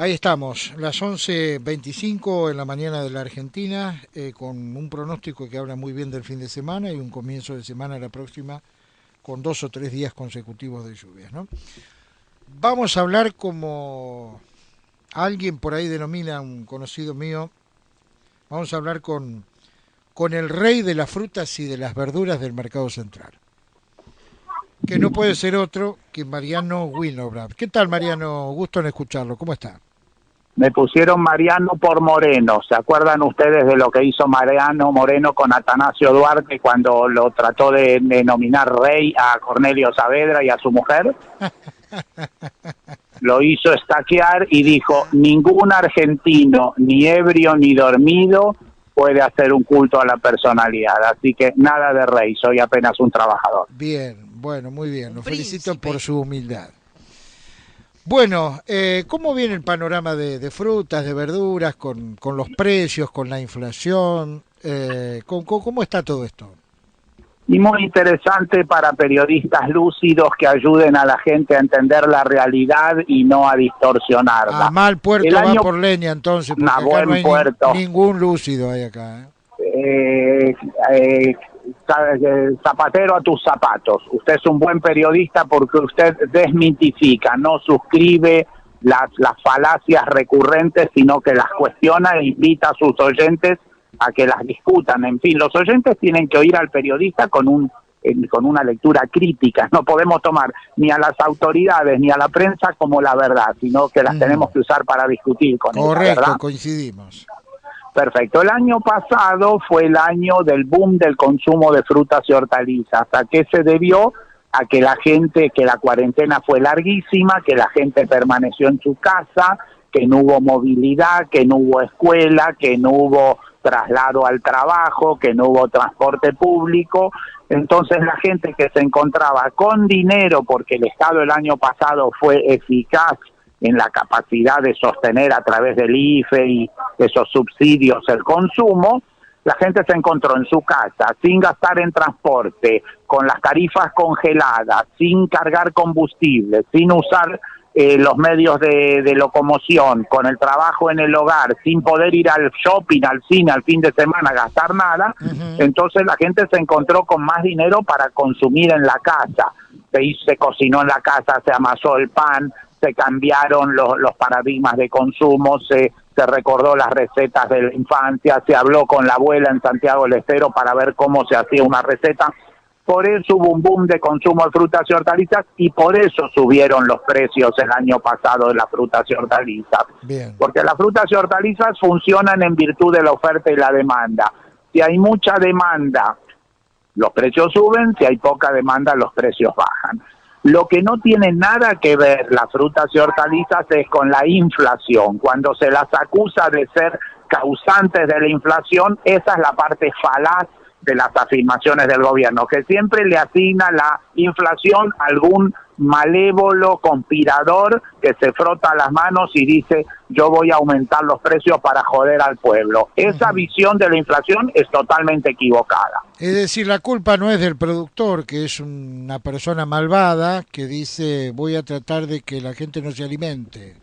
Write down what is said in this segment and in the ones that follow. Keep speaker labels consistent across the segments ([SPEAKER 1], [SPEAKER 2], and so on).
[SPEAKER 1] Ahí estamos, las 11:25 en la mañana de la Argentina, con un pronóstico que habla muy bien del fin de semana y un comienzo de semana la próxima con 2 o 3 días consecutivos de lluvias, ¿no? Vamos a hablar como alguien por ahí denomina, un conocido mío, vamos a hablar con el rey de las frutas y de las verduras del mercado central, que no puede ser otro que Mariano Winograd. ¿Qué tal, Mariano? Gusto en escucharlo. ¿Cómo está?
[SPEAKER 2] Me pusieron Mariano por Moreno. ¿Se acuerdan ustedes de lo que hizo Mariano Moreno con Atanasio Duarte cuando lo trató de nominar rey a Cornelio Saavedra y a su mujer? Lo hizo estaquear y dijo: ningún argentino, ni ebrio ni dormido, puede hacer un culto a la personalidad. Así que nada de rey, soy apenas un trabajador.
[SPEAKER 1] Bien, bueno, muy bien. Lo felicito por su humildad. Bueno, ¿cómo viene el panorama de frutas, de verduras, con los precios, con la inflación? ¿Cómo está todo esto?
[SPEAKER 2] Y muy interesante para periodistas lúcidos que ayuden a la gente a entender la realidad y no a distorsionarla.
[SPEAKER 1] A mal puerto va por leña, entonces, porque acá
[SPEAKER 2] buen
[SPEAKER 1] no hay
[SPEAKER 2] puerto.
[SPEAKER 1] Ningún lúcido hay acá.
[SPEAKER 2] Zapatero a tus zapatos. Usted es un buen periodista porque usted desmitifica, no suscribe las falacias recurrentes, sino que las cuestiona e invita a sus oyentes a que las discutan. En fin, los oyentes tienen que oír al periodista con una lectura crítica. No podemos tomar ni a las autoridades ni a la prensa como la verdad, sino que las tenemos que usar para discutir con ellas.
[SPEAKER 1] Correcto,
[SPEAKER 2] ¿verdad?
[SPEAKER 1] coincidimos.
[SPEAKER 2] Perfecto. El año pasado fue el año del boom del consumo de frutas y hortalizas. ¿A qué se debió? A que la cuarentena fue larguísima, que la gente permaneció en su casa, que no hubo movilidad, que no hubo escuela, que no hubo traslado al trabajo, que no hubo transporte público. Entonces la gente que se encontraba con dinero, porque el Estado el año pasado fue eficaz en la capacidad de sostener a través del IFE y esos subsidios el consumo, la gente se encontró en su casa, sin gastar en transporte, con las tarifas congeladas, sin cargar combustible, sin usar los medios de locomoción, con el trabajo en el hogar, sin poder ir al shopping, al cine, al fin de semana, gastar nada. Entonces la gente se encontró con más dinero para consumir en la casa. Se cocinó en la casa, se amasó el pan, se cambiaron los paradigmas de consumo, se recordó las recetas de la infancia, se habló con la abuela en Santiago del Estero para ver cómo se hacía una receta. Por eso hubo un boom de consumo de frutas y hortalizas y por eso subieron los precios el año pasado de las frutas y hortalizas.
[SPEAKER 1] Bien.
[SPEAKER 2] Porque las frutas y hortalizas funcionan en virtud de la oferta y la demanda. Si hay mucha demanda, los precios suben; si hay poca demanda, los precios bajan. Lo que no tiene nada que ver las frutas y hortalizas es con la inflación. Cuando se las acusa de ser causantes de la inflación, esa es la parte falaz de las afirmaciones del gobierno, que siempre le asigna la inflación a algún malévolo conspirador que se frota las manos y dice: yo voy a aumentar los precios para joder al pueblo. Esa visión de la inflación es totalmente equivocada.
[SPEAKER 1] Es decir, la culpa no es del productor, que es una persona malvada que dice: voy a tratar de que la gente no se alimente.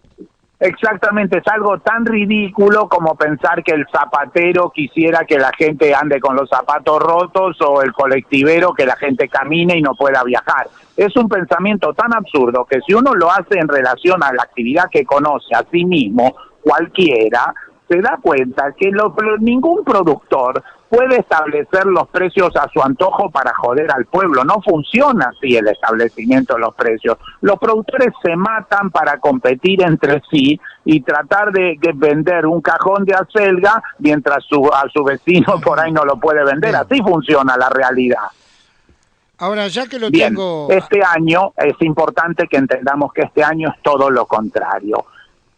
[SPEAKER 2] Exactamente, es algo tan ridículo como pensar que el zapatero quisiera que la gente ande con los zapatos rotos o el colectivero que la gente camine y no pueda viajar. Es un pensamiento tan absurdo que si uno lo hace en relación a la actividad que conoce a sí mismo, cualquiera, se da cuenta que ningún productor puede establecer los precios a su antojo para joder al pueblo. No funciona así el establecimiento de los precios. Los productores se matan para competir entre sí y tratar de vender un cajón de acelga mientras a su vecino por ahí no lo puede vender. Así funciona la realidad.
[SPEAKER 1] Ahora, ya que lo
[SPEAKER 2] Bien,
[SPEAKER 1] tengo...
[SPEAKER 2] este año es importante que entendamos que este año es todo lo contrario.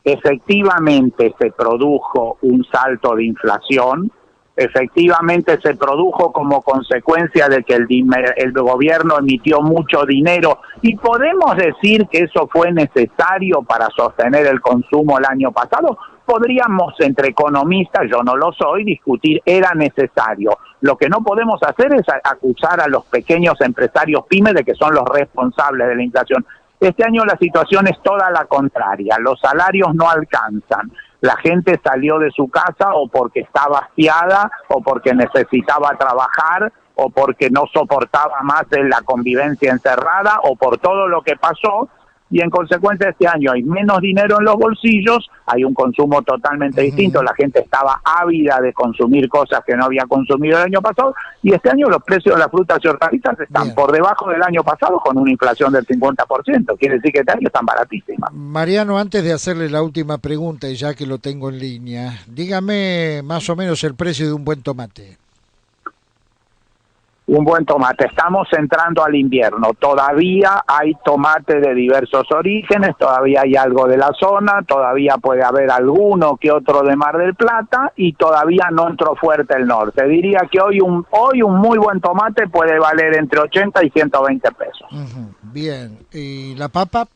[SPEAKER 2] Efectivamente se produjo un salto de inflación, efectivamente se produjo como consecuencia de que el gobierno emitió mucho dinero y podemos decir que eso fue necesario para sostener el consumo el año pasado. Podríamos, entre economistas, yo no lo soy, discutir era necesario. Lo que no podemos hacer es acusar a los pequeños empresarios pymes de que son los responsables de la inflación. Este año la situación es toda la contraria, los salarios no alcanzan. La gente salió de su casa o porque estaba hastiada, o porque necesitaba trabajar, o porque no soportaba más la convivencia encerrada, o por todo lo que pasó, y en consecuencia este año hay menos dinero en los bolsillos, hay un consumo totalmente distinto, la gente estaba ávida de consumir cosas que no había consumido el año pasado, y este año los precios de las frutas y hortalizas están por debajo del año pasado con una inflación del 50%, quiere decir que este año están baratísimas.
[SPEAKER 1] Mariano, antes de hacerle la última pregunta, y ya que lo tengo en línea, dígame más o menos el precio de un buen tomate.
[SPEAKER 2] Un buen tomate. Estamos entrando al invierno. Todavía hay tomate de diversos orígenes, todavía hay algo de la zona, todavía puede haber alguno que otro de Mar del Plata y todavía no entró fuerte el norte. Diría que hoy un muy buen tomate puede valer entre 80 y 120 pesos.
[SPEAKER 1] Bien. ¿Y la papa?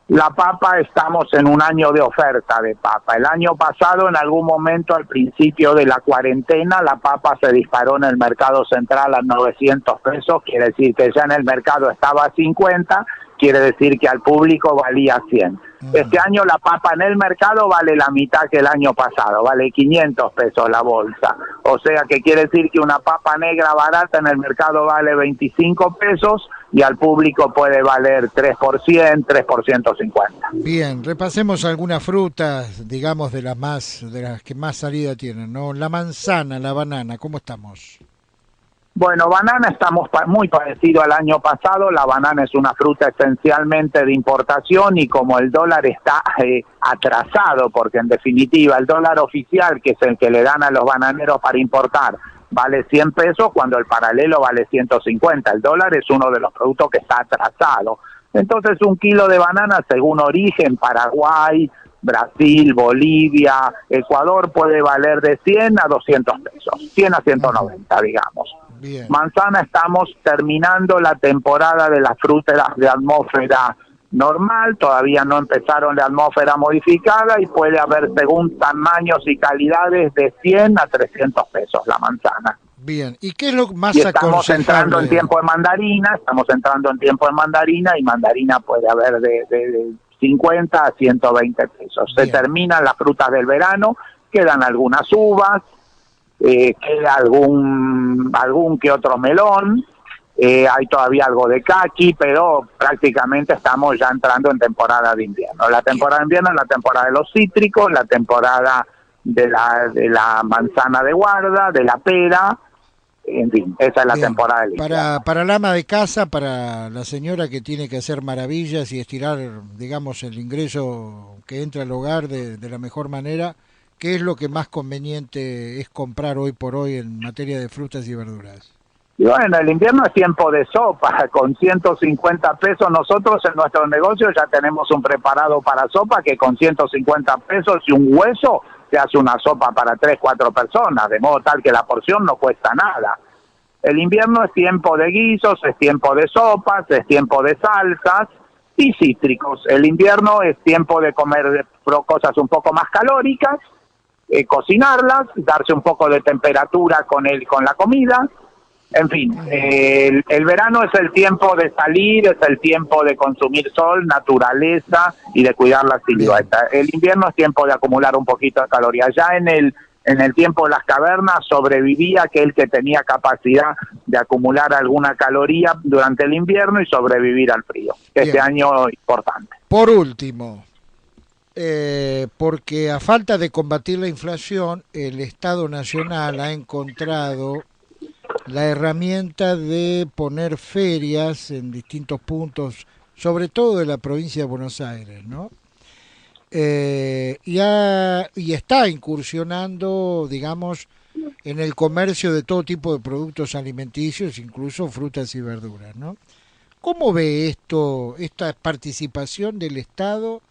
[SPEAKER 2] La papa, estamos en un año de oferta de papa. El año pasado, en algún momento al principio de la cuarentena, la papa se disparó en el mercado central a 900 pesos, quiere decir que ya en el mercado estaba a 50, quiere decir que al público valía 100. Este año la papa en el mercado vale la mitad que el año pasado, vale 500 pesos la bolsa. O sea que quiere decir que una papa negra barata en el mercado vale 25 pesos y al público puede valer 3 por 100, 3 por 150.
[SPEAKER 1] Bien, repasemos algunas frutas, digamos, de las que más salida tienen, ¿no? La manzana, la banana, ¿cómo estamos?
[SPEAKER 2] Bueno, banana estamos muy parecido al año pasado. La banana es una fruta esencialmente de importación y como el dólar está atrasado, porque en definitiva el dólar oficial, que es el que le dan a los bananeros para importar, vale 100 pesos cuando el paralelo vale 150. El dólar es uno de los productos que está atrasado. Entonces un kilo de banana según origen, Paraguay, Brasil, Bolivia, Ecuador, puede valer de 100 a 200 pesos, 100 a 190, digamos.
[SPEAKER 1] Bien.
[SPEAKER 2] Manzana, estamos terminando la temporada de las frutas de atmósfera normal, todavía no empezaron la atmósfera modificada y puede haber según tamaños y calidades de 100 a 300 pesos la manzana.
[SPEAKER 1] Bien, ¿y qué es lo más
[SPEAKER 2] y estamos
[SPEAKER 1] aconsejable?
[SPEAKER 2] entrando en tiempo de mandarina, y mandarina puede haber de 50 a 120 pesos.
[SPEAKER 1] Bien.
[SPEAKER 2] Se terminan las frutas del verano, quedan algunas uvas, queda algún que otro melón, hay todavía algo de caqui, pero prácticamente estamos ya entrando en temporada de invierno. La temporada de invierno es la temporada de los cítricos, la temporada de la manzana de guarda, de la pera, en fin, esa es la temporada del invierno.
[SPEAKER 1] Para el ama de casa, para la señora que tiene que hacer maravillas y estirar, digamos, el ingreso que entra al hogar de la mejor manera, ¿qué es lo que más conveniente es comprar hoy por hoy en materia de frutas y verduras?
[SPEAKER 2] Y bueno, el invierno es tiempo de sopa, con 150 pesos nosotros en nuestro negocio ya tenemos un preparado para sopa que con 150 pesos y un hueso se hace una sopa para 3, 4 personas, de modo tal que la porción no cuesta nada. El invierno es tiempo de guisos, es tiempo de sopas, es tiempo de salsas y cítricos. El invierno es tiempo de comer cosas un poco más calóricas, cocinarlas, darse un poco de temperatura con la comida. En fin, el verano es el tiempo de salir, es el tiempo de consumir sol, naturaleza y de cuidar la silueta. El invierno es tiempo de acumular un poquito de calorías. Ya en el tiempo de las cavernas sobrevivía aquel que tenía capacidad de acumular alguna caloría durante el invierno y sobrevivir al frío. Este año importante.
[SPEAKER 1] Por último, porque a falta de combatir la inflación, el Estado Nacional ha encontrado la herramienta de poner ferias en distintos puntos, sobre todo de la provincia de Buenos Aires, ¿no? Y está incursionando, digamos, en el comercio de todo tipo de productos alimenticios, incluso frutas y verduras, ¿no? ¿Cómo ve esta participación del Estado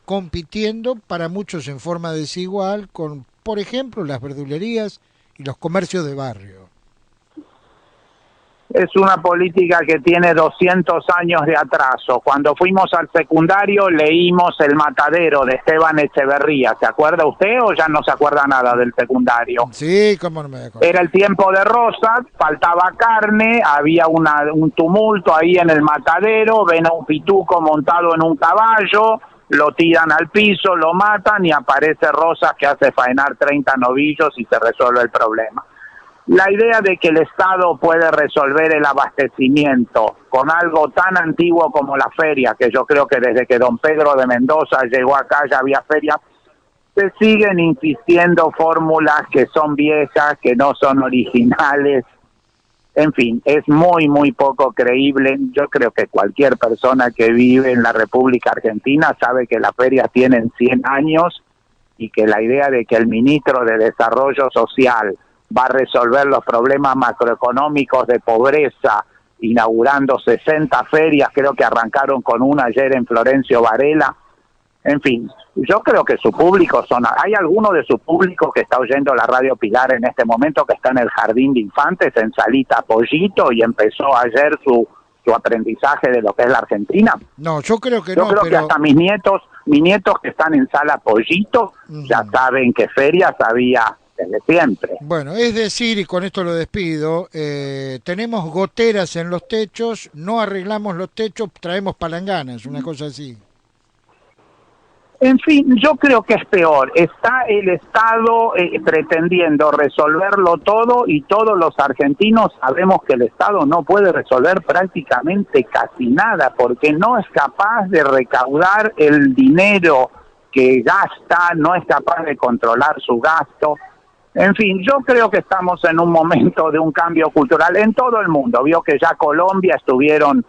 [SPEAKER 1] compitiendo para muchos en forma desigual con, por ejemplo, las verdulerías y los comercios de barrio?
[SPEAKER 2] Es una política que tiene 200 años de atraso. Cuando fuimos al secundario leímos El matadero de Esteban Echeverría. ¿Se acuerda usted o ya no se acuerda nada del secundario?
[SPEAKER 1] Sí, cómo no me acuerdo.
[SPEAKER 2] Era el tiempo de Rosas, faltaba carne, había un tumulto ahí en el matadero, ven a un pituco montado en un caballo, lo tiran al piso, lo matan y aparece Rosas que hace faenar 30 novillos y se resuelve el problema. La idea de que el Estado puede resolver el abastecimiento con algo tan antiguo como la feria, que yo creo que desde que don Pedro de Mendoza llegó acá ya había feria, se siguen insistiendo fórmulas que son viejas, que no son originales. En fin, es muy, muy poco creíble. Yo creo que cualquier persona que vive en la República Argentina sabe que las ferias tienen 100 años y que la idea de que el ministro de Desarrollo Social va a resolver los problemas macroeconómicos de pobreza inaugurando 60 ferias, creo que arrancaron con una ayer en Florencio Varela. En fin, yo creo que su público hay alguno de su público que está oyendo la Radio Pilar en este momento, que está en el Jardín de Infantes, en Salita Pollito, y empezó ayer su aprendizaje de lo que es la Argentina.
[SPEAKER 1] No, yo creo que
[SPEAKER 2] yo creo que hasta mis nietos que están en Sala Pollito, ya saben que ferias había desde siempre.
[SPEAKER 1] Bueno, es decir, y con esto lo despido, tenemos goteras en los techos, no arreglamos los techos, traemos palanganas, una cosa así.
[SPEAKER 2] En fin, yo creo que es peor. Está el Estado pretendiendo resolverlo todo y todos los argentinos sabemos que el Estado no puede resolver prácticamente casi nada porque no es capaz de recaudar el dinero que gasta, no es capaz de controlar su gasto. En fin, yo creo que estamos en un momento de un cambio cultural en todo el mundo. Vio que ya Colombia estuvieron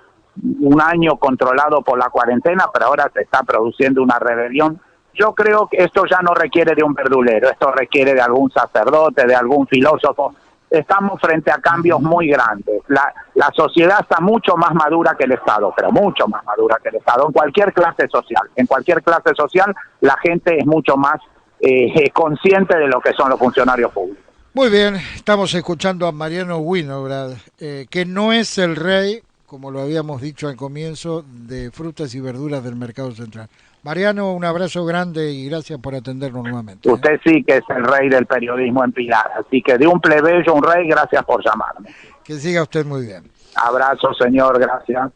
[SPEAKER 2] un año controlado por la cuarentena, pero ahora se está produciendo una rebelión. Yo creo que esto ya no requiere de un verdulero, esto requiere de algún sacerdote, de algún filósofo. Estamos frente a cambios muy grandes. La sociedad está mucho más madura que el Estado, pero mucho más madura que el Estado, en cualquier clase social. En cualquier clase social la gente es mucho más consciente de lo que son los funcionarios públicos.
[SPEAKER 1] Muy bien, estamos escuchando a Mariano Winograd, que no es el rey, como lo habíamos dicho al comienzo, de frutas y verduras del Mercado Central. Mariano, un abrazo grande y gracias por atendernos nuevamente.
[SPEAKER 2] Usted sí que es el rey del periodismo en Pilar, así que de un plebeyo un rey, gracias por llamarme.
[SPEAKER 1] Que siga usted muy bien.
[SPEAKER 2] Abrazo, señor, gracias.